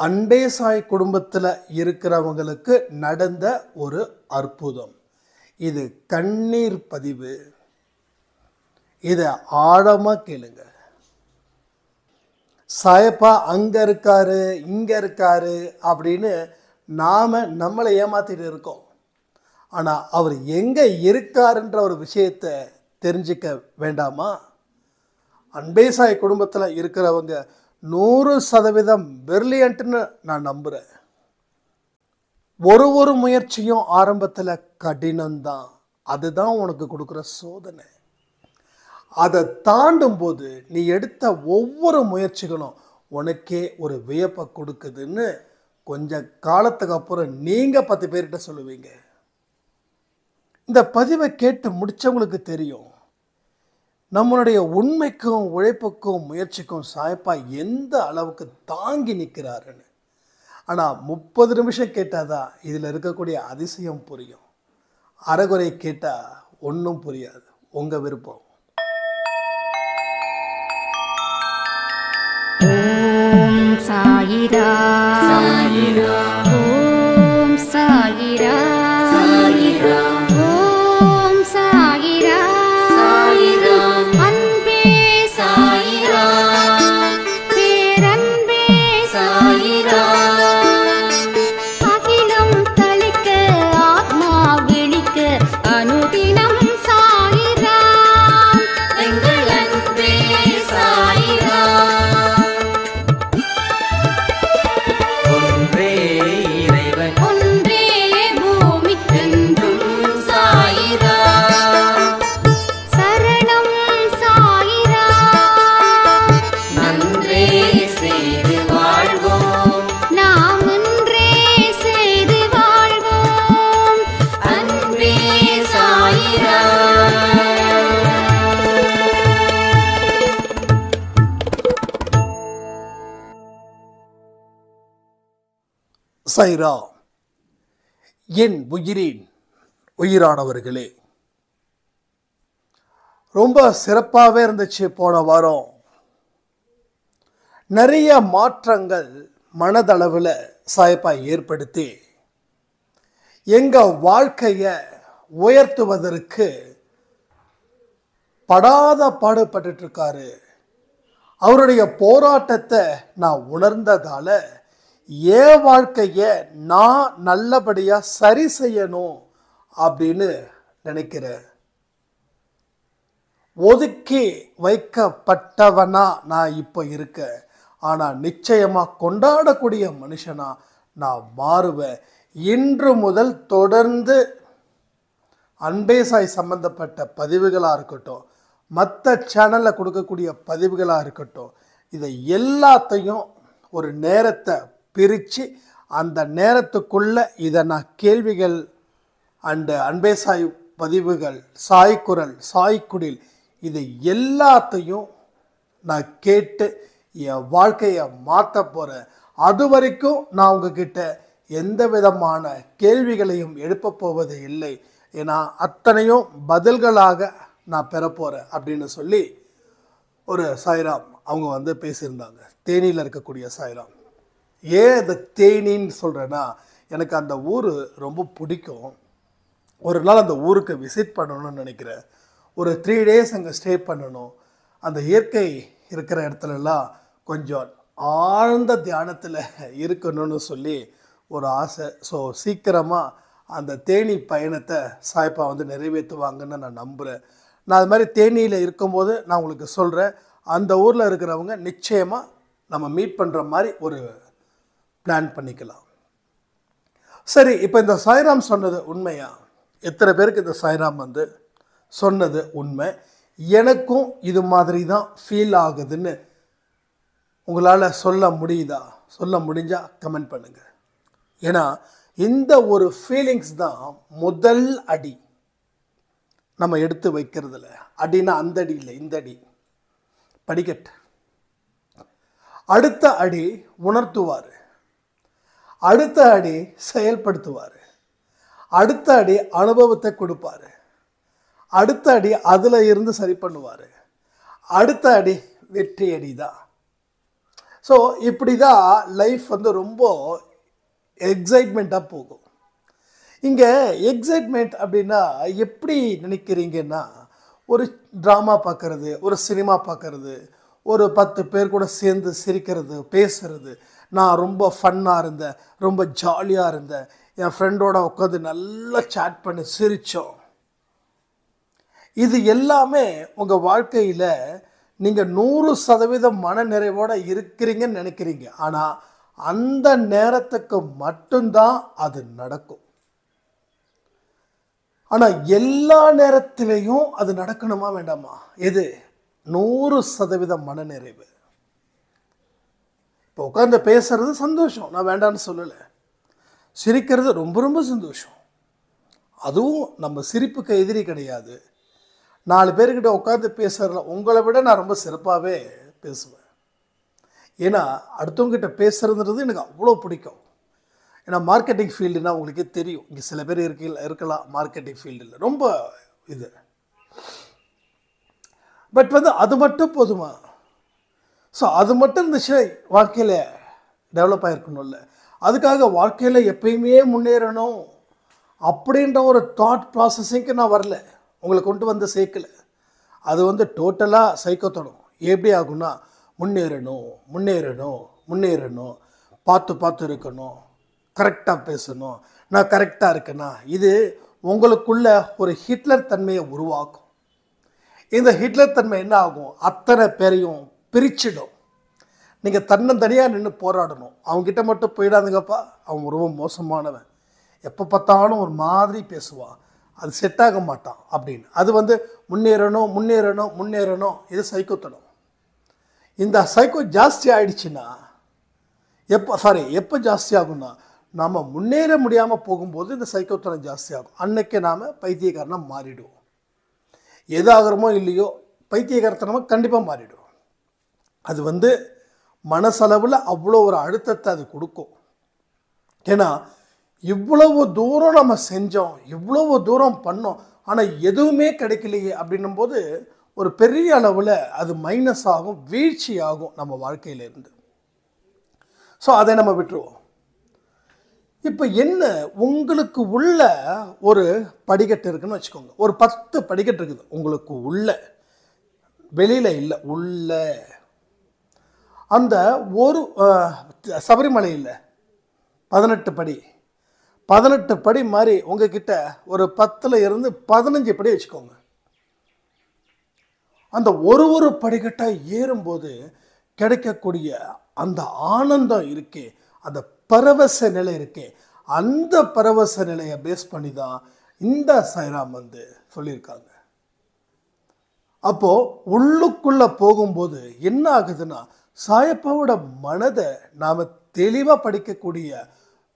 அன்பே சாய் குடும்பத்தில் இருக்கிறவங்களுக்கு நடந்த ஒரு அற்புதம். இது கண்ணீர் பதிவு. இதை ஆழமாக கேளுங்க. சாயப்பா அங்கே இருக்காரு இங்கே இருக்காரு அப்படின்னு நாம் நம்மளை ஏமாத்திட்டு இருக்கோம். ஆனால் அவர் எங்கே இருக்காருன்ற ஒரு விஷயத்தை தெரிஞ்சிக்க வேண்டாமா? அன்பே சாய் குடும்பத்தில் இருக்கிறவங்க 100% பிரில்லியன்ட்னு நான் நம்புகிறேன். ஒரு முயற்சியும் ஆரம்பத்தில் கடினம்தான். அதுதான் உனக்கு கொடுக்குற சோதனை. அதை தாண்டும் போது நீ எடுத்த ஒவ்வொரு முயற்சிகளும் உனக்கே ஒரு வியப்பை கொடுக்குதுன்னு கொஞ்ச காலத்துக்கு அப்புறம் நீங்கள் 10 பேர்கிட்ட சொல்லுவீங்க. இந்த பதிவை கேட்டு முடித்தவங்களுக்கு தெரியும் நம்மளுடைய உண்மைக்கும் உழைப்புக்கும் முயற்சிக்கும் சாயப்பா எந்த அளவுக்கு தாங்கி நிற்கிறாருன்னு. ஆனால் 30 நிமிஷம் கேட்டால் தான் இதில் இருக்கக்கூடிய அதிசயம் புரியும். அரைகுறை கேட்டால் ஒன்றும் புரியாது. உங்கள் விருப்பம். ஓம் சாயிரா சாயிரா, ஓம் சாயிரா சாயிரா, ஓம் சாயிரா சாயிரா, அன்பே சாயிரா, பேரன்பே சாயிரா, அகிலம் தளிக்க ஆத்மா விழிக்க அனுதினம் சாயிரா, எங்கள் அன்பே சாயிரா. ஒன்றே இறைவன், ஒன்றே பூமிக்கென்றும் சாயிரா, சரணம் சாயிரா, நன்றே செய்து வாழ்வோம், நாம் ஒன்றே செய்து வாழ்வோம், அன்பே சாயிரா. சாய்ரா, என் உயிரின் உயிரானவர்களே, ரொம்ப சிறப்பாகவே இருந்துச்சு. போன வாரம் நிறைய மாற்றங்கள் மனதளவில் சாயப்பா ஏற்படுத்தி எங்கள் வாழ்க்கையை உயர்த்துவதற்கு படாத பாடுபட்டு இருக்காரு. அவருடைய போராட்டத்தை நான் உணர்ந்ததால என் வாழ்க்கையை நான் நல்லபடியாக சரி செய்யணும் அப்படின்னு நினைக்கிறேன். ஒதுக்கி வைக்கப்பட்டவனா நான் இப்போ இருக்கேன். ஆனால் நிச்சயமாக கொண்டாடக்கூடிய மனுஷனா நான் மாறுவேன். இன்று முதல் தொடர்ந்து அன்பே சாய் சம்பந்தப்பட்ட பதிவுகளாக இருக்கட்டும், மற்ற சேனலில் கொடுக்கக்கூடிய பதிவுகளாக இருக்கட்டும், இதை எல்லாத்தையும் ஒரு நேரத்தை பிரித்து அந்த நேரத்துக்குள்ளே இதை நான் கேள்விகள் அண்டு அன்பே சாய் பதிவுகள், சாய்க்குரல், சாய்க்குடில், இது எல்லாத்தையும் நான் கேட்டு என் வாழ்க்கையை மாற்ற போகிறேன். அது வரைக்கும் நான் உங்ககிட்ட எந்த விதமான கேள்விகளையும் எழுப்ப போவது இல்லை. ஏன்னா அத்தனையும் பதில்களாக நான் பெற போகிறேன் அப்படின்னு சொல்லி ஒரு சாய்ராம் அவங்க வந்து பேசியிருந்தாங்க. தேனியில் இருக்கக்கூடிய சாய்ராம். ஏன் இந்த தேனின்னு சொல்கிறேன்னா, எனக்கு அந்த ஊர் ரொம்ப பிடிக்கும். ஒரு நாள் அந்த ஊருக்கு விசிட் பண்ணணும்னு நினைக்கிறேன். ஒரு 3 days அங்கே ஸ்டே பண்ணணும். அந்த இயற்கை இருக்கிற இடத்துலலாம் கொஞ்சம் ஆழ்ந்த தியானத்தில் இருக்கணும்னு சொல்லி ஒரு ஆசை. ஸோ சீக்கிரமாக அந்த தேனி பயணத்தை சாய்ப்பா வந்து நிறைவேற்றுவாங்கன்னு நான் நம்புகிறேன். நான் அது மாதிரி தேனியில் இருக்கும்போது நான் உங்களுக்கு சொல்கிறேன். அந்த ஊரில் இருக்கிறவங்க நிச்சயமாக நம்ம மீட் பண்ணுற மாதிரி ஒரு பிளான் பண்ணிக்கலாம். சரி, இப்போ இந்த சாய்ராம் சொன்னது உண்மையா? எத்தனை பேருக்கு இந்த சாய்ராம் வந்து சொன்னது உண்மை? எனக்கும் இது மாதிரி தான் ஃபீல் ஆகுதுன்னு உங்களால் சொல்ல முடியுதா? சொல்ல முடிஞ்சால் கமெண்ட் பண்ணுங்கள். ஏன்னா இந்த ஒரு ஃபீலிங்ஸ் தான் முதல் அடி நம்ம எடுத்து வைக்கிறதுல. அடினா அந்த அடி இல்லை, இந்த அடி படிக்கட்டு. அடுத்த அடி உணர்த்துவார், அடுத்த அடி செயல்படுத்துவார், அடுத்த அடி அனுபவத்தை கொடுப்பார், அடுத்த அடி அதில் இருந்து சரி பண்ணுவார், அடுத்த அடி வெற்றி அடி தான். ஸோ இப்படி தான் லைஃப் வந்து ரொம்ப எக்ஸைட்மெண்ட்டாக போகும். இங்கே எக்ஸைட்மெண்ட் அப்படின்னா எப்படி நினைக்கிறீங்கன்னா, ஒரு ட்ராமா பார்க்குறது, ஒரு சினிமா பார்க்குறது, ஒரு 10 பேர் கூட சேர்ந்து சிரிக்கிறது, பேசுறது, நான் ரொம்ப ஃபன்னாக இருந்தேன், ரொம்ப ஜாலியாக இருந்தேன், என் ஃப்ரெண்டோட உட்காந்து நல்லா சேட் பண்ணி சிரித்தோம். இது எல்லாமே உங்கள் வாழ்க்கையில் நீங்கள் 100% மன நிறைவோடு இருக்கிறீங்கன்னு நினைக்கிறீங்க. ஆனால் அந்த நேரத்துக்கு மட்டும்தான் அது நடக்கும். ஆனால் எல்லா நேரத்திலையும் அது நடக்கணுமா வேண்டாமா? எது 100% மனநிறைவு. இப்போ உட்காந்து பேசுறது சந்தோஷம், நான் வேண்டான்னு சொல்லலை. சிரிக்கிறது ரொம்ப ரொம்ப சந்தோஷம். அதுவும் நம்ம சிரிப்புக்கு எதிரி கிடையாது. 4 பேர்கிட்ட உட்காந்து பேசுறதுல உங்களை விட நான் ரொம்ப சிறப்பாகவே பேசுவேன். ஏன்னா அடுத்தவங்ககிட்ட பேசுறதுன்றது எனக்கு அவ்வளோ பிடிக்கும். ஏன்னா மார்க்கெட்டிங் ஃபீல்டுனா உங்களுக்கே தெரியும். இங்கே சில பேர் இருக்கலாம் மார்க்கெட்டிங் ஃபீல்டில் ரொம்ப இது. பட் வந்து அது மட்டும் போதுமா? ஸோ அது மட்டும் இருந்துச்சு வாழ்க்கையில் டெவலப் ஆகிருக்கணும்ல. அதுக்காக வாழ்க்கையில் எப்பயுமே முன்னேறணும் அப்படின்ற ஒரு தாட் ப்ராசஸிங்க்கு நான் வரல, உங்களை கொண்டு வந்து சேர்க்கலை. அது வந்து டோட்டலாக சைக்கோத்தணும். எப்படி ஆகும்னா, முன்னேறணும் முன்னேறணும் முன்னேறணும், பார்த்து இருக்கணும், கரெக்டாக பேசணும், நான் கரெக்டாக இருக்கேனா, இது உங்களுக்குள்ள ஒரு ஹிட்லர் தன்மையை உருவாக்கும். இந்த ஹிட்லர் தன்மை என்ன ஆகும், அத்தனை பேரையும் பிரிச்சிடும். நீங்கள் தன்னந்தனியாக நின்று போராடணும். அவங்ககிட்ட மட்டும் போயிடாதுங்கப்பா, அவன் ரொம்ப மோசமானவன், எப்போ பார்த்தாலும் ஒரு மாதிரி பேசுவான், அது செட் ஆக மாட்டான் அப்படின்னு. அது வந்து முன்னேறணும் முன்னேறணும் முன்னேறணும், இது சைக்கோத்தனம். இந்த சைக்கோ ஜாஸ்தி ஆயிடுச்சுன்னா எப்போ ஜாஸ்தி ஆகும்னா, நாம் முன்னேற முடியாமல் போகும்போது இந்த சைக்கோத்தனம் ஜாஸ்தி ஆகும். அன்னைக்கு நாம் பைத்தியக்காரனாக மாறிடுவோம். எதாகிறோமோ இல்லையோ பைத்தியக்காரத்தனமாக கண்டிப்பாக மாறிடுவோம். அது வந்து மனசளவில் அவ்வளோ ஒரு அழுத்தத்தை அது கொடுக்கும். ஏன்னா இவ்வளவு தூரம் நம்ம செஞ்சோம், இவ்வளவு தூரம் பண்ணோம், ஆனால் எதுவுமே கிடைக்கலையே அப்படின்னும் போது ஒரு பெரிய அளவில் அது மைனஸ் ஆகும், வீழ்ச்சி ஆகும் நம்ம வாழ்க்கையிலேருந்து. ஸோ அதை நம்ம விட்டுருவோம். இப்போ என்ன, உங்களுக்கு உள்ள ஒரு படிக்கட்டு இருக்குன்னு வச்சுக்கோங்க. ஒரு 10 படிக்கட்டு இருக்குது உங்களுக்கு உள்ள, வெளியில் இல்லை, உள்ள. அந்த ஒரு சபரிமலையில் 18 படி 18 படி மாதிரி உங்ககிட்ட ஒரு 10ல் இருந்து 15 படி வச்சுக்கோங்க. அந்த ஒரு படிக்கட்டாக ஏறும்போது கிடைக்கக்கூடிய அந்த ஆனந்தம் இருக்கே, அந்த பரவச நிலை இருக்கே, அந்த பரவச நிலையை பேஸ் பண்ணி தான் இந்த சாய்ராம் வந்து சொல்லியிருக்காங்க. அப்போ உள்ளுக்குள்ள போகும்போது என்ன ஆகுதுன்னா, சாயப்பாவோட மனதை நாம தெளிவா படிக்கக்கூடிய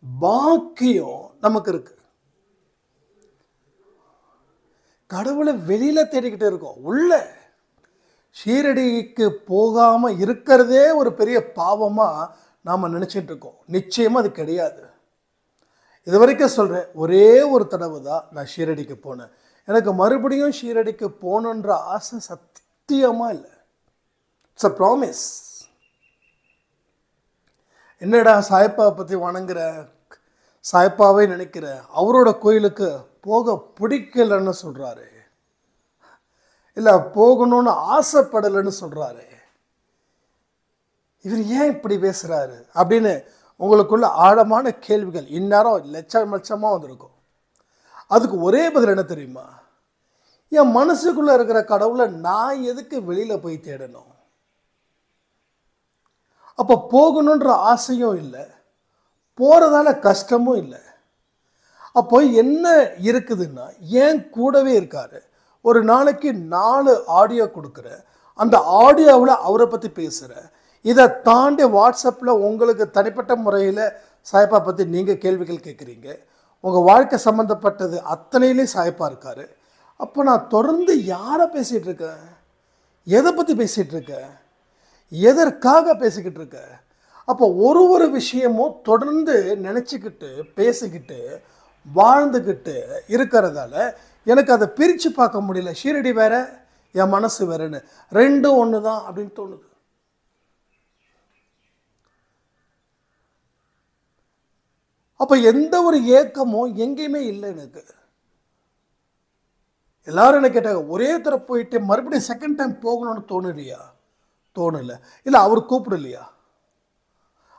பாக்கியம் நமக்கு இருக்கு. கடவுளை வெளியில தேடிக்கிட்டு இருக்கோம், உள்ள ஷீரடிக்கு போகாம இருக்கிறதே ஒரு பெரிய பாவமா நாம நினைச்சிட்டு இருக்கோம். நிச்சயமா அது கிடையாது. இது வரைக்கும் சொல்றேன், ஒரே ஒரு தடவை தான் நான் ஷீரடிக்கு போனேன். எனக்கு மறுபடியும் ஷீரடிக்கு போகணுன்ற ஆசை சத்தியமா இல்லை. It's a promise. என்னடா சாயப்பாவை பற்றி வணங்குற, சாயப்பாவே நினைக்கிற, அவரோட கோயிலுக்கு போக பிடிக்கலன்னு சொல்கிறாரு, இல்லை போகணும்னு ஆசைப்படலைன்னு சொல்கிறாரு, இவர் ஏன் இப்படி பேசுகிறாரு அப்படின்னு உங்களுக்குள்ள ஆழமான கேள்விகள் இந்நேரம் லட்சமாக வந்திருக்கும். அதுக்கு ஒரே பதில் என்ன தெரியுமா, என் மனசுக்குள்ளே இருக்கிற கடவுளை நான் எதுக்கு வெளியில் போய் தேடணும்? அப்போ போகணுன்ற ஆசையும் இல்லை, போகிறதால கஷ்டமும் இல்லை. அப்போ என்ன இருக்குதுன்னா, ஏன் கூடவே இருக்காரு. ஒரு நாளைக்கு 4 ஆடியோ கொடுக்குற, அந்த ஆடியோவில் அவரை பற்றி பேசுகிற, இதை தாண்டி வாட்ஸ்அப்பில் உங்களுக்கு தனிப்பட்ட முறையில் சாயப்பா பற்றி நீங்கள் கேள்விகள் கேட்குறீங்க, உங்கள் வாழ்க்கை சம்மந்தப்பட்டது அத்தனையிலையும் சாயப்பா இருக்கார். அப்போ நான் தொடர்ந்து யாரை பேசிகிட்டு இருக்கேன், எதை பற்றி பேசிகிட்டு இருக்கேன், எதற்காக பேசிக்கிட்டு இருக்க? அப்போ ஒரு விஷயமும் தொடர்ந்து நினச்சிக்கிட்டு பேசிக்கிட்டு வாழ்ந்துக்கிட்டு இருக்கிறதால எனக்கு அதை பிரித்து பார்க்க முடியல. ஷீரடி வேற, என் மனசு வேறன்னு, ரெண்டும் ஒன்று தான் அப்படின்னு தோணுது. அப்போ எந்த ஒரு ஏக்கமும் எங்கேயுமே இல்லை எனக்கு. எல்லாரும் என்ன கேட்டாங்க, ஒரே தடவை போயிட்டு மறுபடியும் செகண்ட் டைம் போகணும்னு தோணலையா? தோணலை. இல்லை, அவர் கூப்பிடலையா?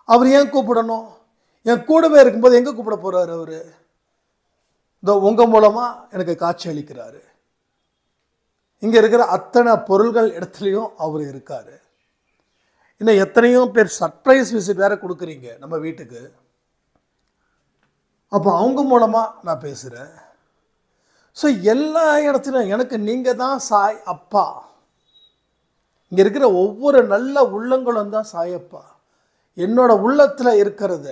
அவர் ஏன் கூப்பிடணும்? என் கூடவே இருக்கும்போது எங்கே கூப்பிட போகிறாரு அவர்? இந்த உங்கள் மூலமாக எனக்கு காட்சி அளிக்கிறாரு. இங்கே இருக்கிற அத்தனை பொருள்கள் இடத்துலையும் அவர் இருக்கார். இன்னும் எத்தனையோ பேர் சர்ப்ரைஸ் விசிட் வேறு கொடுக்குறீங்க நம்ம வீட்டுக்கு. அப்போ அவங்க மூலமாக நான் பேசுகிறேன். ஸோ எல்லா இடத்துலையும் எனக்கு நீங்கள் தான் சாய் அப்பா. இங்கே இருக்கிற ஒவ்வொரு நல்ல உள்ளங்களும் தான் சாயப்பா. என்னோட உள்ளத்தில் இருக்கிறத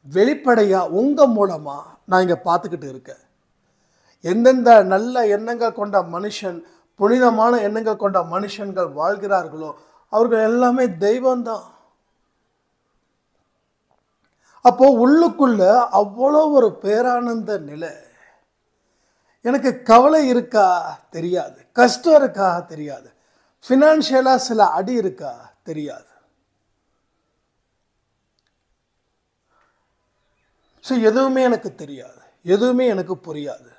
வெளிப்படையாக உங்கள் மூலமாக நான் இங்கே பார்த்துக்கிட்டு இருக்கேன். எந்தெந்த நல்ல எண்ணங்கள் கொண்ட மனுஷன், புனிதமான எண்ணங்கள் கொண்ட மனுஷன்கள் வாழ்கிறார்களோ அவர்கள் எல்லாமே தெய்வம்தான். அப்போ உள்ளுக்குள்ள அவ்வளோ ஒரு பேரானந்த நிலை. எனக்கு கவலை இருக்கா தெரியாது, கஷ்டம் இருக்கா தெரியாது, ஃபினான்ஷியலாக சில அடி இருக்கா தெரியாது. ஸோ எதுவுமே எனக்கு தெரியாது, எதுவுமே எனக்கு புரியாது.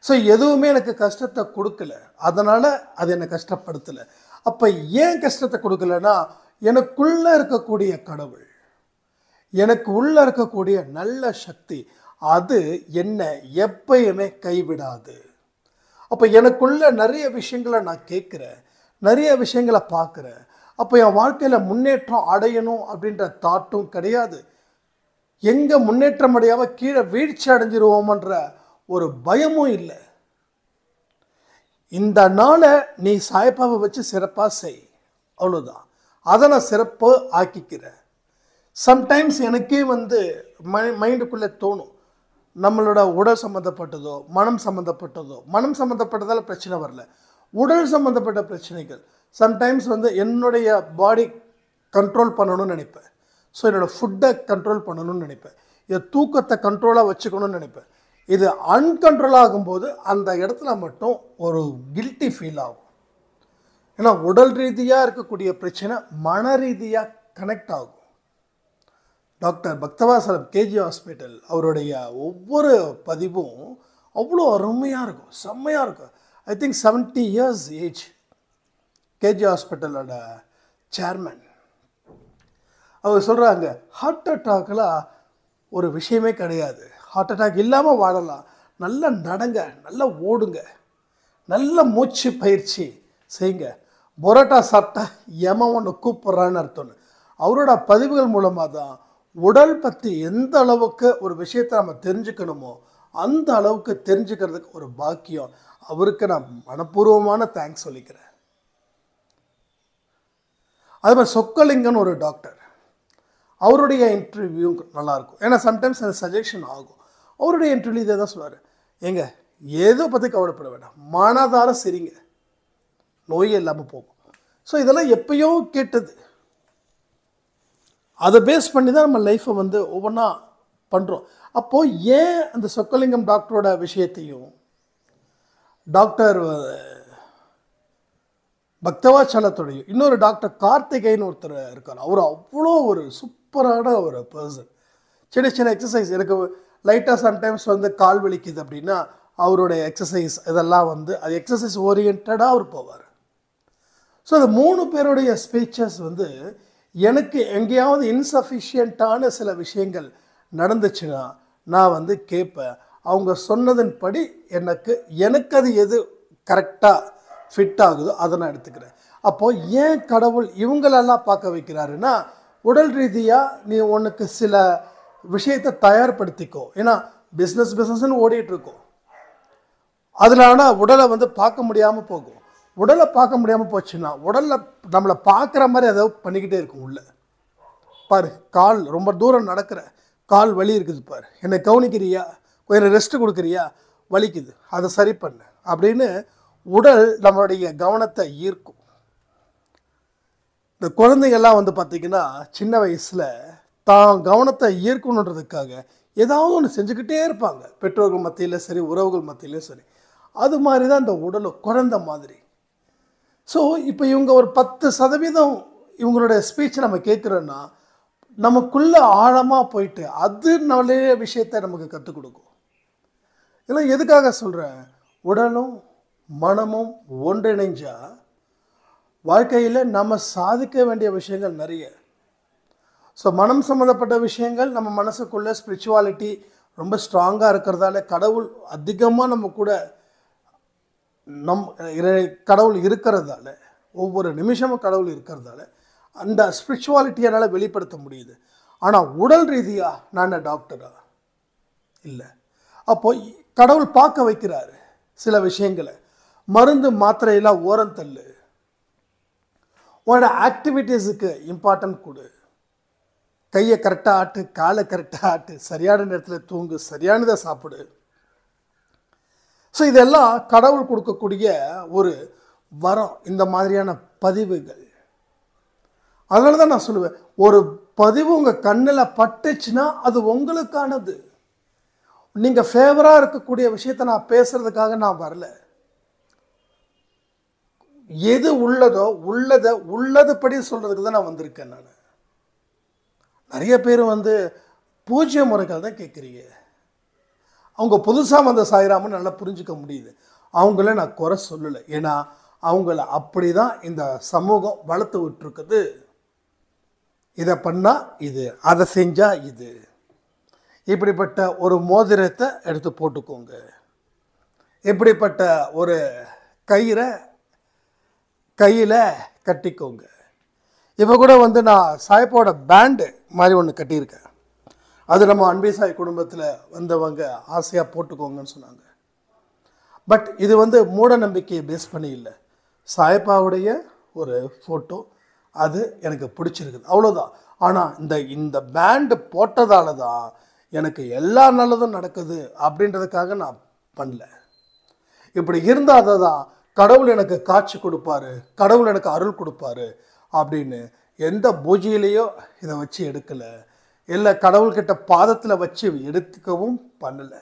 ஸோ எதுவுமே எனக்கு கஷ்டத்தை கொடுக்கல, அதனால் அது என்னை கஷ்டப்படுத்தலை. அப்போ ஏன் கஷ்டத்தை கொடுக்கலன்னா, எனக்குள்ளே இருக்கக்கூடிய கடவுள், எனக்கு உள்ளே இருக்கக்கூடிய நல்ல சக்தி, அது என்னை எப்பயுமே கைவிடாது. அப்போ எனக்குள்ள நிறைய விஷயங்களை நான் கேட்குறேன், நிறைய விஷயங்களை பார்க்குறேன். அப்போ என் வாழ்க்கையில் முன்னேற்றம் அடையணும் அப்படின்ற தாட்டும் கிடையாது. எங்கே முன்னேற்றம் அடையாமல் கீழே வீழ்ச்சி அடைஞ்சிருவோமன்ற ஒரு பயமும் இல்லை. இந்த நாளை நீ சாய்பாவை வச்சு சிறப்பாக செய், அவ்வளோதான். அதை நான் சிறப்பு ஆக்கிக்கிறேன். சம்டைம்ஸ் எனக்கே மைண்டுக்குள்ளே தோணும், நம்மளோட உடல் சம்மந்தப்பட்டதோ மனம் சம்மந்தப்பட்டதோ, மனம் சம்மந்தப்பட்டதால் பிரச்சனை வரல, உடல் சம்மந்தப்பட்ட பிரச்சனைகள் சம்டைம்ஸ் என்னுடைய பாடி கண்ட்ரோல் பண்ணணும்னு நினைப்பேன். ஸோ என்னோடய ஃபுட்டை கண்ட்ரோல் பண்ணணும்னு நினைப்பேன், என் தூக்கத்தை கண்ட்ரோலாக வச்சுக்கணும்னு நினைப்பேன். இது அன்கண்ட்ரோல் ஆகும்போது அந்த இடத்துல மட்டும் ஒரு கில்ட்டி ஃபீல் ஆகும். ஏன்னா உடல் ரீதியாக இருக்கக்கூடிய பிரச்சனை மன ரீதியாக கனெக்ட் ஆகும். டாக்டர் பக்தவாசலம் கேஜி ஹாஸ்பிட்டல் அவருடைய ஒவ்வொரு பதிவும் அவ்வளோ அருமையாக இருக்கும், செம்மையாக இருக்கும். I think 70 years age KG ஹாஸ்பிட்டலோட சேர்மன். அவர் சொல்கிறாங்க, ஹார்ட் அட்டாக்லாம் ஒரு விஷயமே கிடையாது, ஹார்ட் அட்டாக் இல்லாமல் வாழலாம், நல்லா நடங்க, நல்லா ஓடுங்க, நல்ல மூச்சு பயிற்சி செய்யுங்க, பொரோட்டா சாப்பிட்டா எமன் ஒன்று கூப்பிட்றான்னு அர்த்தம்னு. அவரோட பதிவுகள் மூலமாக தான் உடல் பற்றி எந்த அளவுக்கு ஒரு விஷயத்தை நம்ம தெரிஞ்சுக்கணுமோ அந்த அளவுக்கு தெரிஞ்சுக்கிறதுக்கு ஒரு பாக்கியம். அவருக்கு நான் மனப்பூர்வமான தேங்க்ஸ் சொல்லிக்கிறேன். அது மாதிரி சொக்கலிங்கன்னு ஒரு டாக்டர், அவருடைய இன்டர்வியூ நல்லாயிருக்கும். ஏன்னா சம்டைம்ஸ் அது சஜஷன் ஆகும். அவருடைய இன்டர்வியூ இதை தான் சொல்லுவார், ஏங்க ஏதோ பற்றி கவலைப்பட வேண்டாம், மனதார சரிங்க, நோயே இல்லாமல் போகும். ஸோ இதெல்லாம் எப்பயோ கேட்டது. அதை பேஸ் பண்ணி தான் நம்ம லைஃப்பை ஒவ்வொன்றா பண்ணுறோம். அப்போது ஏன் அந்த சொக்கலிங்கம் டாக்டரோட விஷயத்தையும் டாக்டர் பக்தவாச்சலத்தோடையும் இன்னொரு டாக்டர் கார்த்திகைன்னு ஒருத்தர் இருக்கார், அவர் அவ்வளோ ஒரு சூப்பரான ஒரு பர்சன். சின்ன சின்ன எக்ஸசைஸ் எனக்கு லைட்டாக சம்டைம்ஸ் கால் வலிக்குது அப்படின்னா அவருடைய எக்ஸசைஸ் இதெல்லாம் அது எக்ஸசைஸ் ஓரியன்டாக அவர் போவார். ஸோ அந்த 3 பேருடைய ஸ்பீச்சஸ் எனக்கு எங்கேயாவது இன்சஃபிஷியண்ட்டான சில விஷயங்கள் நடந்துச்சுன்னா நான் கேட்பேன். அவங்க சொன்னதன்படி எனக்கு அது எது கரெக்டாக ஃபிட் ஆகுதோ அதை நான் எடுத்துக்கிறேன். அப்போது ஏன் கடவுள் இவங்களெல்லாம் பார்க்க வைக்கிறாருன்னா, உடல் ரீதியாக நீ உனக்கு சில விஷயத்தை தயார்படுத்திக்கோ. ஏன்னா பிஸ்னஸ்ன்னு ஓடிட்டுருக்கோம், அதில் ஆனால் உடலை பார்க்க முடியாமல் போகும். உடலை பார்க்க முடியாமல் போச்சுன்னா உடலில் நம்மளை பார்க்குற மாதிரி ஏதாவது பண்ணிக்கிட்டே இருக்கும். உள்ள பாரு, கால் ரொம்ப தூரம் நடக்கிற கால் வலி இருக்குது பாரு, என்னை கவனிக்கிறியா, கொஞ்சம் ரெஸ்ட் கொடுக்குறியா, வலிக்குது, அதை சரி பண்ணு அப்படின்னு உடல் நம்மளுடைய கவனத்தை ஈர்க்கும். இந்த குழந்தைங்கள்லாம் பார்த்திங்கன்னா சின்ன வயசில் தான் கவனத்தை ஈர்க்கணுன்றதுக்காக ஏதாவது ஒன்று செஞ்சுக்கிட்டே இருப்பாங்க, பெற்றோர்கள் மத்தியில் சரி, உறவுகள் மத்தியிலையும் சரி. அது மாதிரி தான் இந்த உடலும் குழந்தை மாதிரி. ஸோ இப்போ இவங்க ஒரு 10% இவங்களுடைய ஸ்பீச்சை நம்ம கேட்குறோன்னா நமக்குள்ள ஆழமாக போயிட்டு அது நிறைய விஷயத்தை நமக்கு கற்றுக் கொடுக்கும். இதெல்லாம் எதுக்காக சொல்கிறேன்? உடலும் மனமும் ஒன்றிணைஞ்சா வாழ்க்கையில் நம்ம சாதிக்க வேண்டிய விஷயங்கள் நிறைய. ஸோ மனம் சம்மந்தப்பட்ட விஷயங்கள் நம்ம மனசுக்குள்ளே ஸ்பிரிச்சுவாலிட்டி ரொம்ப ஸ்ட்ராங்காக இருக்கிறதால கடவுள் அதிகமாக நம்ம கூட கடவுள் இருக்கிறதால ஒவ்வொரு நிமிஷமும் கடவுள் இருக்கிறதால அந்த ஸ்பிரிச்சுவாலிட்டியை என்னால் வெளிப்படுத்த முடியுது. ஆனால் உடல் ரீதியாக நான் டாக்டரா இல்லை. அப்போ கடவுள் பார்க்க வைக்கிறாரு சில விஷயங்களை. மருந்து மாத்திரையெல்லாம் ஓரம் தள்ளு, உன்னோட ஆக்டிவிட்டீஸுக்கு இம்பார்ட்டன்ட் கொடு, கையை கரெக்டாக ஆட்டு, காலை கரெக்டாக ஆட்டு, சரியான நேரத்தில் தூங்கு, சரியானதை சாப்பிடு. ஸோ இதெல்லாம் கடவுள் கொடுக்கக்கூடிய ஒரு வரம், இந்த மாதிரியான பதிவுகள். அதனால தான் நான் சொல்லுவேன், ஒரு பதிவு உங்கள் கண்ணில் பட்டுச்சுன்னா அது உங்களுக்கானது. நீங்கள் ஃபேவராக இருக்கக்கூடிய விஷயத்தை நான் பேசுகிறதுக்காக நான் வரல. எது உள்ளதோ உள்ளதுபடி சொல்கிறதுக்கு தான் நான் வந்திருக்கேன். நான் நிறைய பேர் பூஜ்ய முறைகள் தான் கேட்குறீங்க. அவங்க புதுசாக வந்த சாய்ராமன்னு நல்லா புரிஞ்சுக்க முடியுது. அவங்கள நான் குறை சொல்லலை. ஏன்னா அவங்கள அப்படி தான் இந்த சமூகம் வளர்த்து விட்டுருக்குது. இதை பண்ணால் இது, அதை செஞ்சால் இது, இப்படிப்பட்ட ஒரு மோதிரத்தை எடுத்து போட்டுக்கோங்க, இப்படிப்பட்ட ஒரு கயிறை கையில் கட்டிக்கோங்க. இப்போ கூட நான் சாய்ப்பாவோட பேண்டு மாதிரி ஒன்று கட்டியிருக்கேன். அது நம்ம அன்பே சாய் குடும்பத்தில் வந்தவங்க ஆசையாக போட்டுக்கோங்கன்னு சொன்னாங்க. பட் இது மூட நம்பிக்கையை பேஸ் பண்ணி இல்லை, சாய்ப்பாவுடைய ஒரு ஃபோட்டோ, அது எனக்கு பிடிச்சிருக்குது, அவ்வளோதான். ஆனால் இந்த பேண்டு போட்டதால தான் எனக்கு எல்லா நல்லதும் நடக்குது அப்படின்றதுக்காக நான் பண்ணல. இப்படி இருந்தால் தான் கடவுள் எனக்கு காட்சி கொடுப்பாரு, கடவுள் எனக்கு அருள் கொடுப்பாரு அப்படின்னு எந்த பூஜையிலையோ இதை வச்சு எடுக்கலை. இல்லை கடவுள்கிட்ட பாதத்தில் வச்சு எடுத்துக்கவும் பண்ணலை.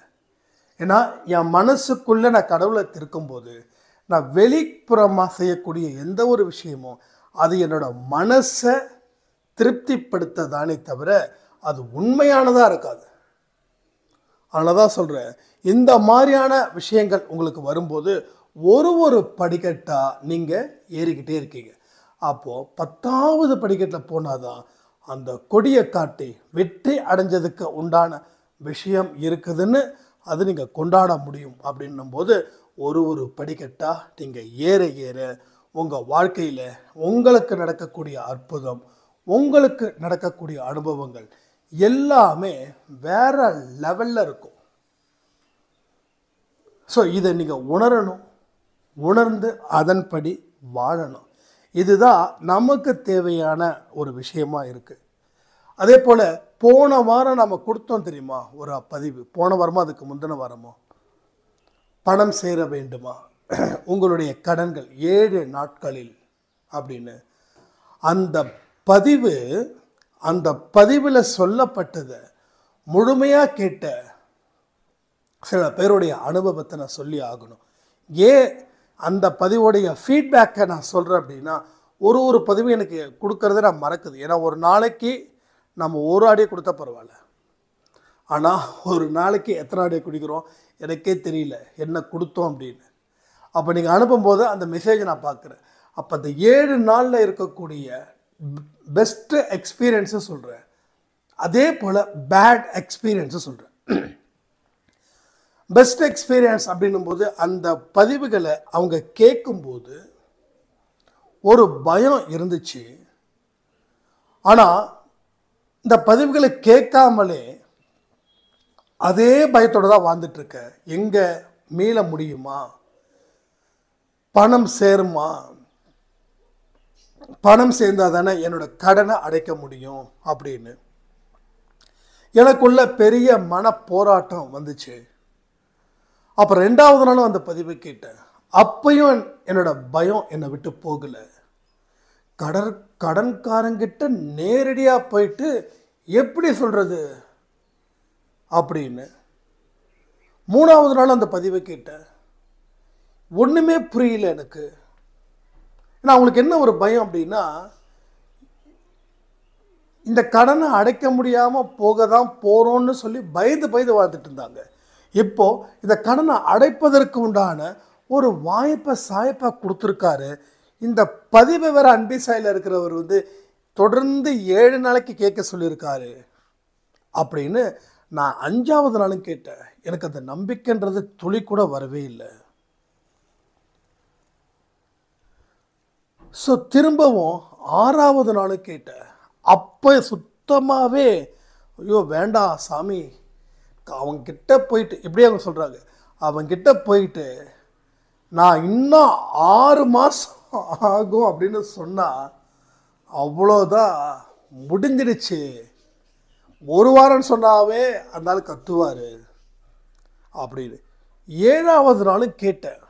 ஏன்னா என் மனசுக்குள்ளே நான் கடவுளை திருக்கும்போது நான் வெளிப்புறமாக செய்யக்கூடிய எந்த ஒரு விஷயமும் அது என்னோடய மனசை திருப்திப்படுத்த தானே தவிர அது உண்மையானதாக இருக்காது. அதனால தான் சொல்கிறேன், இந்த மாதிரியான விஷயங்கள் உங்களுக்கு வரும்போது ஒரு படிக்கட்டாக நீங்கள் ஏறிக்கிட்டே இருக்கீங்க. அப்போது 10வது படிக்கட்டில் போனால் தான் அந்த கொடியை காட்டி வெற்றி அடைஞ்சதுக்கு உண்டான விஷயம் இருக்குதுன்னு அது நீங்கள் கொண்டாட முடியும். அப்படின்னும்போது ஒரு படிக்கட்டாக நீங்கள் ஏற உங்கள் வாழ்க்கையில் உங்களுக்கு நடக்கக்கூடிய அற்புதம், உங்களுக்கு நடக்கக்கூடிய அனுபவங்கள் எல்லாமே வேற லெவலில் இருக்கும். ஸோ இதை நீங்கள் உணரணும், உணர்ந்து அதன்படி வாழணும். இதுதான் நமக்கு தேவையான ஒரு விஷயமா இருக்குது. அதே போல் போன வாரம் நம்ம கொடுத்தோம் தெரியுமா ஒரு பதிவு, போன வாரமோ அதுக்கு முந்தின வாரமோ, பணம் சேர வேண்டுமா உங்களுடைய கடன்கள் 7 நாட்களில் அப்படின்னு. அந்த பதிவில் சொல்லப்பட்டதை முழுமையாக கேட்ட சில பேருடைய அனுபவத்தை நான் சொல்லி ஆகணும். அந்த பதிவுடைய ஃபீட்பேக்கை நான் சொல்கிறேன் அப்படின்னா, ஒரு பதிவு எனக்கு கொடுக்கறத நான் மறக்குது. ஏன்னா ஒரு நாளைக்கு நம்ம ஒரு ஆடியோ கொடுத்தா பரவாயில்ல, ஆனால் ஒரு நாளைக்கு எத்தனை ஆடியோ குடிக்கிறோம் எனக்கே தெரியல என்ன கொடுத்தோம் அப்படின்னு. அப்போ நீங்கள் அனுப்பும்போது அந்த மெசேஜை நான் பார்க்குறேன். அப்போ அந்த 7 நாளில் இருக்கக்கூடிய பெஸ்ட்டு எக்ஸ்பீரியன்ஸும் சொல்கிறேன், அதே போல் பேட் எக்ஸ்பீரியன்ஸும் சொல்கிறேன். பெஸ்ட் எக்ஸ்பீரியன்ஸ் அப்படின்னும்போது அந்த பதிவுகளை அவங்க கேட்கும்போது ஒரு பயம் இருந்துச்சு. ஆனால் இந்த பதிவுகளை கேட்காமலே அதே பயத்தோடு தான் வாழ்ந்துட்டுருக்க. எங்கே மீள முடியுமா, பணம் சேருமா, பணம் சேர்ந்தால் தானே என்னோடய கடனை அடைக்க முடியும் அப்படின்னு எனக்குள்ள பெரிய மன போராட்டம் வந்துச்சு. அப்போ 2வது நாளும் அந்த பதிவை கேட்டேன். அப்பையும் என்னோட பயம் என்னை விட்டு போகலை. கடன்காரங்கிட்ட நேரடியாக போயிட்டு எப்படி சொல்கிறது அப்படின்னு 3வது நாள் அந்த பதிவை கேட்டேன். ஒன்றுமே புரியல எனக்கு. ஏன்னா அவங்களுக்கு என்ன ஒரு பயம் அப்படின்னா, இந்த கடனை அடைக்க முடியாமல் போக தான் போகிறோன்னு சொல்லி பயந்து பயந்து வாழ்ந்துட்டு இருந்தாங்க. இப்போது இந்த கடனை அடைப்பதற்கு உண்டான ஒரு வாய்ப்பை சாய்ப்பாக கொடுத்துருக்காரு. இந்த பதிவை வேறு அன்பி சாயில் இருக்கிறவர் வந்து தொடர்ந்து 7 நாளைக்கு கேட்க சொல்லியிருக்காரு அப்படின்னு நான் 5வது நாளும் கேட்டேன். எனக்கு அந்த நம்பிக்கைன்றது துளி கூட வரவே இல்லை. ஸோ திரும்பவும் 6வது நாளும் கேட்டேன். அப்போ சுத்தமாகவே ஐயோ வேண்டாம் சாமி, அவங்கிட்ட போயிட்டு இப்படியே அவங்க சொல்கிறாங்க, அவங்கிட்ட போயிட்டு நான் இன்னும் 6 மாதம் ஆகும் அப்படின்னு சொன்னால் அவ்வளோதான், முடிஞ்சிடுச்சு. 1 வாரம்னு சொன்னாவே அந்த ஆள் கத்துவார் அப்படின்னு. 7வது நாளும் கேட்டேன்.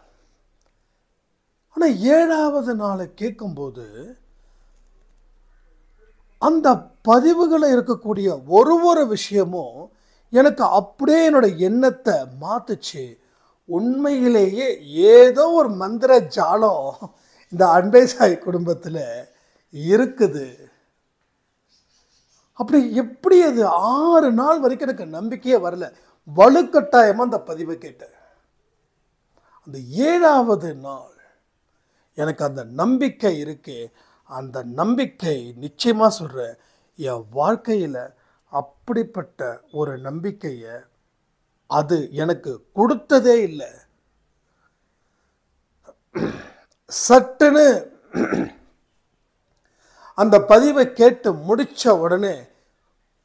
ஆனால் 7வது நாளை கேட்கும்போது அந்த பதிவுகளில் இருக்கக்கூடிய ஒரு விஷயமும் எனக்கு அப்படியே என்னோட எண்ணத்தை மாற்றுச்சு. உண்மையிலேயே ஏதோ ஒரு மந்திர ஜாலம் இந்த அன்பை சாய் குடும்பத்தில் இருக்குது. அப்படி எப்படி அது 6 நாள் வரைக்கும் எனக்கு நம்பிக்கையே வரல. வலுக்கட்டாயமாக அந்த பதிவை கேட்டேன். அந்த 7வது நாள் எனக்கு அந்த நம்பிக்கை இருக்கு. அந்த நம்பிக்கை நிச்சயமாக சொல்கிறேன், என் வாழ்க்கையில் அப்படிப்பட்ட ஒரு நம்பிக்கையை அது எனக்கு கொடுத்ததே இல்லை. சட்டுன்னு அந்த பதிவை கேட்டு முடித்த உடனே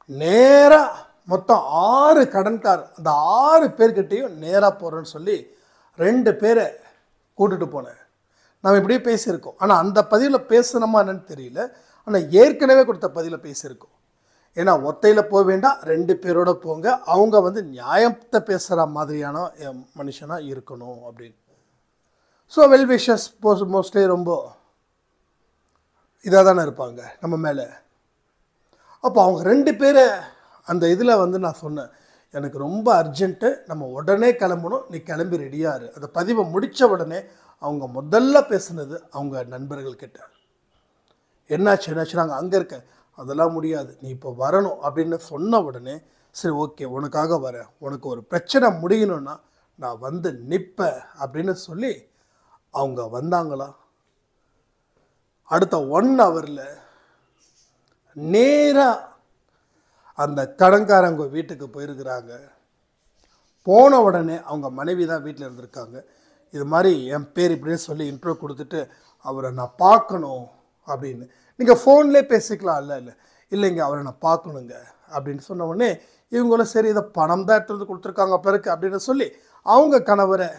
நேராக மொத்தம் 6 கடன்கார், அந்த 6 பேர்கிட்டையும் நேராக போகிறேன்னு சொல்லி 2 பேரை கூட்டிகிட்டு போனேன். நாம் இப்படியே பேசியிருக்கோம். ஆனால் அந்த பதிவில் பேசணுமா என்னன்னு தெரியல. ஆனால் ஏற்கனவே கொடுத்த பதிவில் பேசியிருக்கோம். ஏன்னா ஒத்தையில் போக வேண்டாம், 2 பேரோட போங்க, அவங்க வந்து நியாயத்தை பேசுகிற மாதிரியான மனுஷனாக இருக்கணும் அப்படின்னு. ஸோ வெல் விஷஸ் மோஸ்ட்லி ரொம்ப இதாக தானே இருப்பாங்க நம்ம மேலே. அப்போ அவங்க 2 பேரை அந்த இதில் வந்து நான் சொன்னேன், எனக்கு ரொம்ப அர்ஜென்ட்டு, நம்ம உடனே கிளம்பணும், நீ கிளம்பி ரெடியாரு. அந்த பதிவை முடித்த உடனே அவங்க முதல்ல பேசுனது அவங்க நண்பர்கள்கிட்ட, என்னாச்சு நாங்கள் அங்கே இருக்கேன், அதெல்லாம் முடியாது, நீ இப்போ வரணும் அப்படின்னு சொன்ன உடனே சரி ஓகே உனக்காக வரேன், உனக்கு ஒரு பிரச்சனை முடியணும்னா நான் வந்து நிற்பேன் அப்படின்னு சொல்லி அவங்க வந்தாங்களா. அடுத்த 1 ஹவரில் நேராக அந்த கடன்காரங்க வீட்டுக்கு போயிருக்கிறாங்க. போன உடனே அவங்க மனைவி தான் வீட்டில் இருந்திருக்காங்க. இது மாதிரி என் பேர் இப்படின்னு சொல்லி இன்ட்ரோ கொடுத்துட்டு அவரை நான் பார்க்கணும் அப்படின்னு. நீங்கள் ஃபோன்லேயே பேசிக்கலாம், இல்லைங்க அவரை நான் பார்க்கணுங்க அப்படின்னு சொன்ன உடனே இவங்களும் சரி இதை பணம் தான் எடுத்து கொடுத்துருக்காங்க பிறகு அப்படின்னு சொல்லி அவங்க கணவரை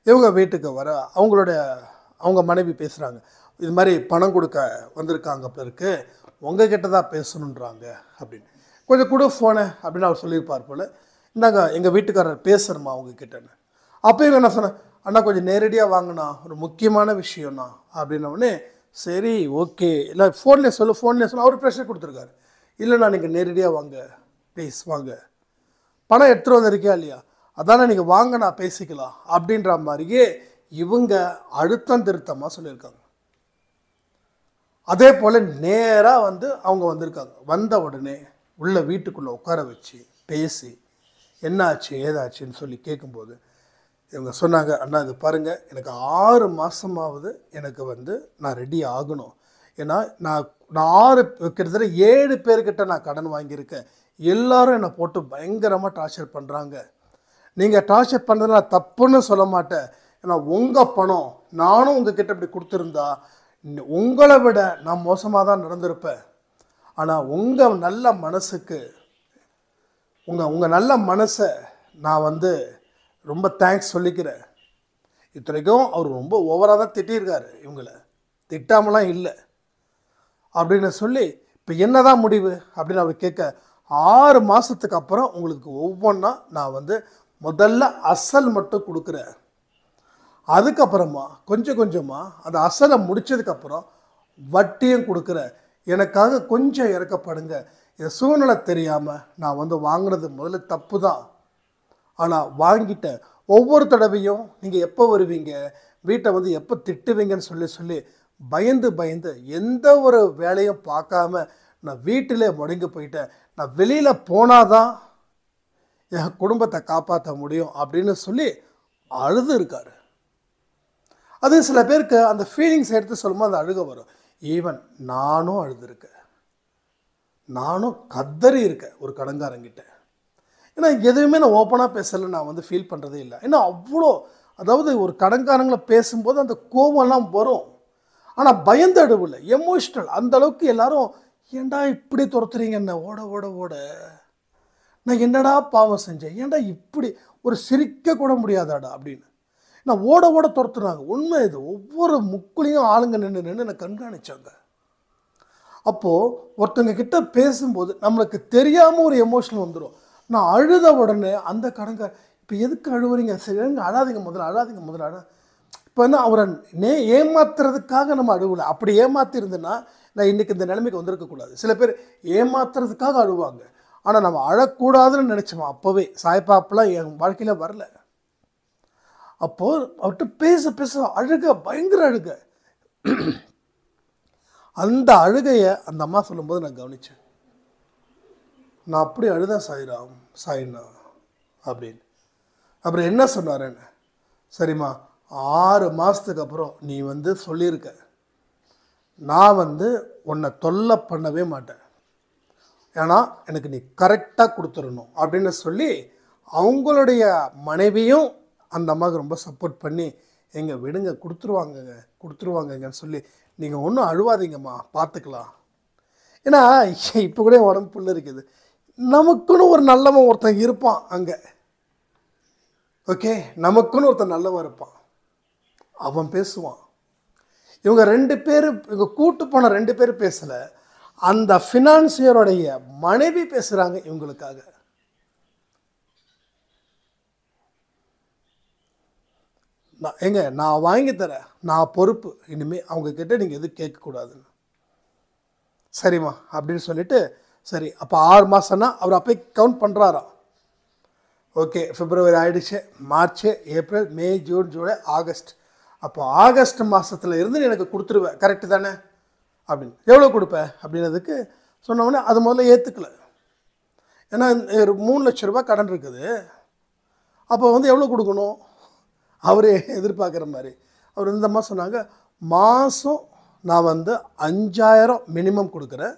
இவங்க வீட்டுக்கு வர அவங்க மனைவி பேசுகிறாங்க, இது மாதிரி பணம் கொடுக்க வந்திருக்காங்க பிறகு உங்ககிட்ட தான் பேசணுன்றாங்க அப்படின்னு. கொஞ்சம் கூட ஃபோனை அப்படின்னு அவர் சொல்லியிருப்பார் போல். இந்தாங்க எங்கள் வீட்டுக்காரர் பேசுகிறோமா அவங்கக்கிட்டன்னு. அப்போ இவங்க என்ன சொன்னேன், அண்ணா கொஞ்சம் நேரடியாக வாங்கினா ஒரு முக்கியமான விஷயம்ண்ணா அப்படின்னோடனே சரி ஓகே இல்லை ஃபோன்லேயே சொல்லு அவர் ப்ரெஷர் கொடுத்துருக்காரு. இல்லைண்ணா நீங்கள் நேரடியாக வாங்க ப்ளீஸ் வாங்க, பணம் எடுத்துகிட்டு வந்திருக்கியா இல்லையா, அதானே நீங்கள் வாங்க நான் பேசிக்கலாம் அப்படின்ற மாதிரியே இவங்க அழுத்தம் திருத்தமாக சொல்லியிருக்காங்க. அதே போல் நேராக வந்து அவங்க வந்திருக்காங்க. வந்த உடனே உள்ள வீட்டுக்குள்ளே உட்கார வச்சு பேசி என்னாச்சு ஏதாச்சுன்னு சொல்லி கேட்கும்போது இவங்க சொன்னாங்க, அண்ணா இது பாருங்கள், எனக்கு 6 மாதமாவது எனக்கு வந்து நான் ரெடி ஆகணும். ஏன்னா நான் 6 கிட்டத்தட்ட 7 பேர்கிட்ட நான் கடன் வாங்கியிருக்கேன். எல்லாரும் என்னை போட்டு பயங்கரமாக டார்ச்சர் பண்ணுறாங்க. நீங்கள் டார்ச்சர் பண்ணுறது நான் தப்புன்னு சொல்ல மாட்டேன். ஏன்னா உங்கள் பணம் நானும் உங்ககிட்ட இப்படி கொடுத்துருந்தா உங்களை விட நான் மோசமாக தான் நடந்திருப்பேன். ஆனால் உங்கள் நல்ல மனசுக்கு உங்கள் நல்ல மனசை நான் வந்து ரொம்ப தேங்க்ஸ் சொல்லிக்கிறேன். இத்தனைக்கும் அவர் ரொம்ப ஓவராக தான் திட்டியிருக்காரு, இவங்கள திட்டாமலாம் இல்லை அப்படின்னு சொல்லி இப்போ என்ன தான் முடிவு அப்படின்னு அவர் கேட்க, 6 மாதத்துக்கு அப்புறம் உங்களுக்கு ஒவ்வொன்றா நான் வந்து முதல்ல அசல் மட்டும் கொடுக்குறேன், அதுக்கப்புறமா கொஞ்சம் கொஞ்சமாக அந்த அசலை முடித்ததுக்கப்புறம் வட்டியும் கொடுக்குறேன், எனக்காக கொஞ்சம் இறக்கப்படுங்க. இந்த சூழ்நிலை தெரியாமல் நான் வந்து வாங்கினது முதல்ல தப்பு தான், ஆனால் வாங்கிட்டேன். ஒவ்வொரு தடவையும் நீங்கள் எப்போ வருவீங்க, வீட்டை வந்து எப்போ திட்டுவீங்கன்னு சொல்லி பயந்து எந்த ஒரு வேலையும் பார்க்காம நான் வீட்டிலே முடங்கி போயிட்டேன், நான் வெளியில் போனாதான் என் குடும்பத்தை காப்பாற்ற முடியும் அப்படின்னு சொல்லி அழுது இருக்காரு. அது சில பேருக்கு அந்த ஃபீலிங்ஸ் எடுத்து சொல்லும்போது அந்த அழுக வரும். ஈவன் நானும் அழுதுருக்கேன், நானும் கதறி இருக்கேன் ஒரு கடன்காரங்கிட்ட. ஏன்னா எதுவுமே நான் ஓப்பனாக பேசலை, நான் வந்து ஃபீல் பண்ணுறதே இல்லை. ஏன்னா அவ்வளோ, அதாவது ஒரு கடன்காரங்களை பேசும்போது அந்த கோபம்லாம் வரும், ஆனால் பயந்து அழுவில்லை, எமோஷ்னல். அந்தளவுக்கு எல்லாரும் ஏன்டா இப்படி துரத்துறீங்க என்ன, ஓட ஓட ஓட, நான் என்னடா பாவம் செஞ்சேன், ஏன்டா இப்படி ஒரு சிரிக்க கூட முடியாதாடா அப்படின்னு நான் ஓட ஓட துரத்துனாங்க. உண்மை இது. ஒவ்வொரு முக்குலையும் ஆளுங்க நின்று என்னை கண்காணிச்சாங்க. அப்போது ஒருத்தங்க கிட்ட பேசும்போது நம்மளுக்கு தெரியாமல் ஒரு எமோஷனல் வந்துடும். நான் அழுத உடனே அந்த கடன்கார, இப்போ எதுக்கு அழுவுறீங்க, சரி அழாதீங்க முதல்ல, அழாதீங்க முதல்ல. இப்போ என்ன அவரை ஏமாத்துறதுக்காக நம்ம அழுவலை. அப்படி ஏமாற்றி இருந்தேன்னா நான் இன்றைக்கி இந்த நிலைமைக்கு வந்திருக்கக்கூடாது. சில பேர் ஏமாத்துறதுக்காக அழுவாங்க, ஆனால் நம்ம அழக்கூடாதுன்னு நினச்சோம். அப்போவே சாய்பாப்பெலாம் என் வாழ்க்கையில் வரல. அப்போது அவர்கிட்ட பேச பேச அழுக, பயங்கர அழுக. அந்த அழுகையை அந்த அம்மா சொல்லும்போது நான் கவனித்தேன். நான் அப்படி அழுதேன் சாய்ராம், சாய்னா அப்படின்னு. அப்புறம் என்ன சொன்னாருன்னு, சரிம்மா 6 மாதத்துக்கு அப்புறம் நீ வந்து சொல்லியிருக்க, நான் வந்து உன்னை தொல்லை பண்ணவே மாட்டேன், ஏன்னா எனக்கு நீ கரெக்டாக கொடுத்துடணும் அப்படின்னு சொல்லி அவங்களுடைய மனைவியும் அந்த அம்மாவுக்கு ரொம்ப சப்போர்ட் பண்ணி, எங்க விடுங்க கொடுத்துருவாங்கங்கன்னு சொல்லி, நீங்கள் ஒன்றும் அழுவாதீங்கம்மா பார்த்துக்கலாம். ஏன்னா இப்போ கூட உடம்பு புல் இருக்குது, நமக்குன்னு ஒரு நல்லவன் ஒருத்தன் இருப்பான் அங்கே. ஓகே, நமக்குன்னு ஒருத்தன் நல்லவன் இருப்பான், அவன் பேசுவான். இவங்க 2 பேர், இவங்க கூட்டு போன 2 பேர் பேசலை, அந்த ஃபினான்சியருடைய மனைவி பேசுகிறாங்க இவங்களுக்காக. நான் வாங்கி தரேன், நான் பொறுப்பு, இனிமேல் அவங்கக்கிட்ட நீங்கள் எதுவும் கேட்கக்கூடாதுன்னு. சரிம்மா அப்படின்னு சொல்லிட்டு, சரி அப்போ 6 மாதம்னா அவர் அப்போ கவுண்ட் பண்ணுறாராம். ஓகே, பிப்ரவரி ஆகிடுச்சு, மார்ச், ஏப்ரல், மே, ஜூன், ஜூலை, ஆகஸ்ட். அப்போ ஆகஸ்ட் மாதத்தில் இருந்து எனக்கு கொடுத்துருவேன், கரெக்டு தானே அப்படின்னு. எவ்வளோ கொடுப்பேன் அப்படின்னதுக்கு சொன்னோடனே அது முதல்ல ஏற்றுக்கல. ஏன்னா 3 லட்ச ரூபா கடன் இருக்குது. அப்போ வந்து எவ்வளோ கொடுக்கணும் அவரே எதிர்பார்க்குற மாதிரி. அவர் இந்த மாதிரி சொன்னாங்க, மாதம் நான் வந்து 5000 மினிமம் கொடுக்குறேன்,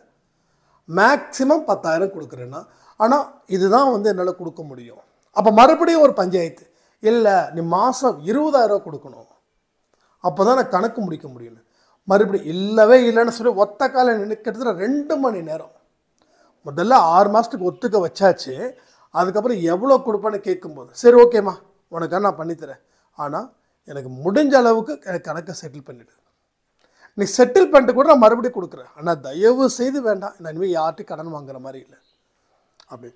மேக்ஸிமம் 10,000 கொடுக்குறேன்னா, ஆனால் இதுதான் வந்து என்னால் கொடுக்க முடியும். அப்போ மறுபடியும் ஒரு பஞ்சாயத்து, இல்லை நீ மாதம் 20,000 கொடுக்கணும், அப்போ தான் நான் கணக்கு முடிக்க முடியும்னு. மறுபடியும் இல்லவே இல்லைன்னு சொல்லி ஒத்த கால நினைக்கிறதுல 2 மணி நேரம். முதல்ல 6 மாதத்துக்கு ஒத்துக்க வச்சாச்சு. அதுக்கப்புறம் எவ்வளோ கொடுப்பேன்னு கேட்கும்போது, சரி ஓகேம்மா உனக்காக நான் பண்ணித்தரேன், ஆனால் எனக்கு முடிஞ்ச அளவுக்கு கணக்கை செட்டில் பண்ணிவிடு, நீ செட்டில் பண்ணிட்டு கூட நான் மறுபடியும் கொடுக்குறேன், ஆனால் தயவு செய்து வேண்டாம், நான் இனிமேல் யார்ட்டையும் கடன் வாங்குற மாதிரி இல்லை அப்படி.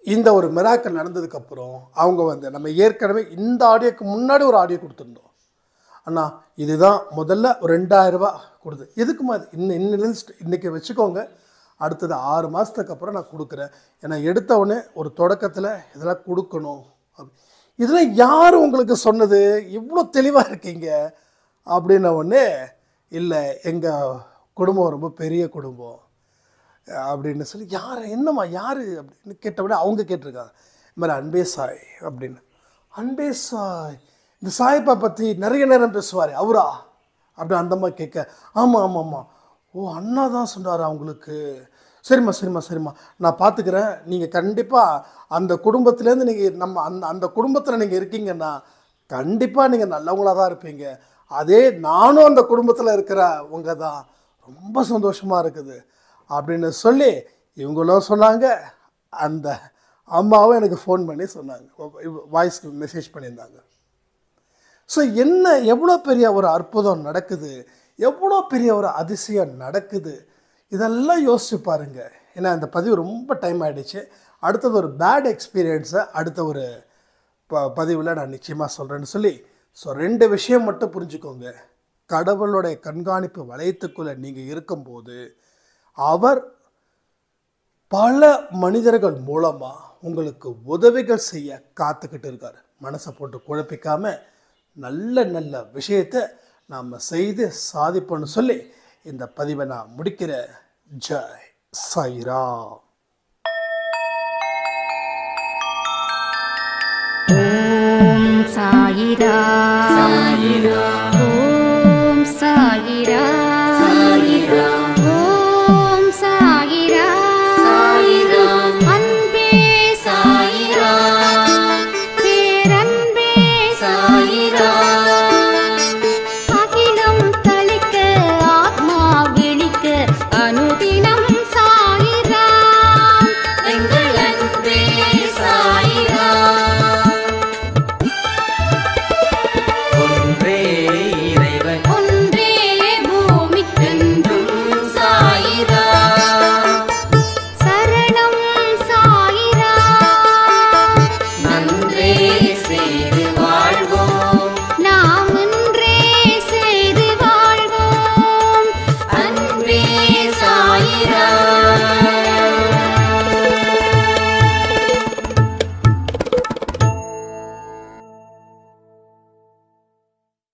இந்த ஒரு மிராக்கள் நடந்ததுக்கப்புறம் அவங்க வந்து, நம்ம ஏற்கனவே இந்த ஆடியோக்கு முன்னாடி ஒரு ஆடியோ கொடுத்துருந்தோம், அண்ணா இதுதான் முதல்ல ஒரு 2000 ரூபா கொடுத்து, எதுக்குமா இன்றைக்கி வச்சுக்கோங்க, அடுத்தது 6 மாதத்துக்கு அப்புறம் நான் கொடுக்குறேன், ஏன்னா எடுத்தவுடனே ஒரு தொடக்கத்தில் இதெல்லாம் கொடுக்கணும். இதெல்லாம் யார் உங்களுக்கு சொன்னது, இவ்வளோ தெளிவாக இருக்கீங்க அப்படின்ன உடனே, இல்லை எங்கள் குடும்பம் ரொம்ப பெரிய குடும்பம் அப்படின்னு சொல்லி, யார் என்னம்மா யார் அப்படின்னு கேட்டவுடனே அவங்க கேட்டிருக்காங்க, இது மாதிரி அன்பே சாய் அப்படின்னு. அன்பே சாய், இந்த சாய்ப்பா பற்றி நிறைய நேரம் பேசுவார் அவரா அப்படி அந்த மாதிரி கேட்க, ஆமாம் ஆமாம் ஆமாம், ஓ அண்ணா தான் சொன்னார் அவங்களுக்கு, சரிம்மா நான் பார்த்துக்கிறேன், நீங்கள் கண்டிப்பாக அந்த குடும்பத்துலேருந்து நீங்கள் நம்ம அந்த குடும்பத்தில் நீங்கள் இருக்கீங்கன்னா கண்டிப்பாக நீங்கள் நல்லவங்களாக தான் இருப்பீங்க, அதே நானும் அந்த குடும்பத்தில் இருக்கிறவங்க தான், ரொம்ப சந்தோஷமாக இருக்குது அப்படின்னு சொல்லி இவங்களும் சொன்னாங்க. அந்த அம்மாவும் எனக்கு ஃபோன் பண்ணி சொன்னாங்க, வாய்ஸ் மெசேஜ் பண்ணியிருந்தாங்க. ஸோ என்ன, எவ்வளோ பெரிய ஒரு அற்புதம் நடக்குது, எவ்வளோ பெரிய ஒரு அதிசயம் நடக்குது, இதெல்லாம் யோசிச்சு பாருங்கள். ஏன்னா இந்த பதிவு ரொம்ப டைம் ஆகிடுச்சு. அடுத்தது ஒரு பேட் எக்ஸ்பீரியன்ஸை அடுத்த ஒரு பதிவில் நான் நிச்சயமாக சொல்கிறேன்னு சொல்லி, ஸோ 2 விஷயம் மட்டும் புரிஞ்சுக்கோங்க. கடவுளுடைய கண்காணிப்பு வளையத்துக்குள்ளே நீங்கள் இருக்கும்போது அவர் பல மனிதர்கள் மூலமாக உங்களுக்கு உதவிகள் செய்ய காத்துக்கிட்டு இருக்கார். மனசை போட்டு குழப்பிக்காமல் நல்ல நல்ல விஷயத்தை நாம் செய்து சாதிப்போன்னு சொல்லி இந்த பதிவை நான் முடிக்கிறேன். ஜெய் சாயிரா. ஓம் சாயிரா. சாயிரா